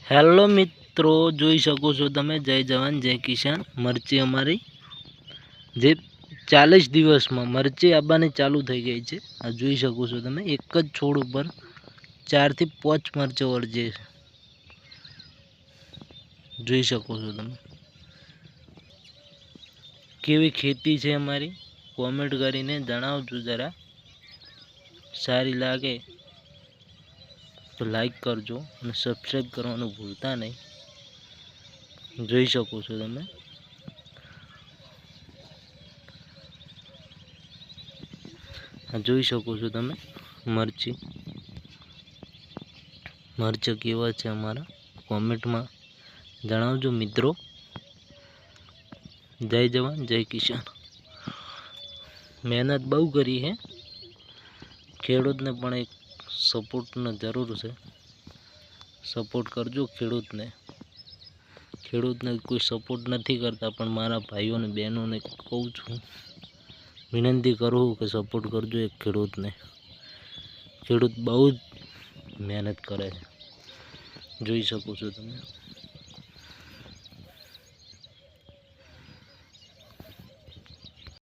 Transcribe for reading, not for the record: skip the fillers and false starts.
Hello मित्रों, જોઈ શકો છો તમે જય જવાન જય કિસાન। મરચી અમારી જે 40 દિવસમાં મરચી આવવાની ચાલુ થઈ ગઈ છે। આ જોઈ શકો છો તમે, એક જ છોડ ઉપર 4 થી 5 મરચો વળજે જોઈ શકો છો તમે। કેવી ખેતી છે અમારી, કોમેન્ટ કરીને જણાવજો જરા। સારી લાગે તો લાઈક કરજો અને સબસ્ક્રાઇબ કરવાનું ભૂલતા નહીં। જોઈ શકો છો તમે, જોઈ શકો છો તમે મરચા કેવા છે અમારા, કોમેન્ટમાં જણાવજો મિત્રો। જય જવાન જય કિસાન। મહેનત બહુ કરી है, ખેડૂતને પણ એક સપોર્ટની જરૂર છે। સપોર્ટ કરજો ખેડૂતને કોઈ સપોર્ટ નથી કરતા, પણ મારા ભાઈઓને બહેનોને કહું છું, વિનંતી કરું કે સપોર્ટ કરજો એક ખેડૂતને। ખેડૂત બહુ જ મહેનત કરે છે, જોઈ શકો છો તમે।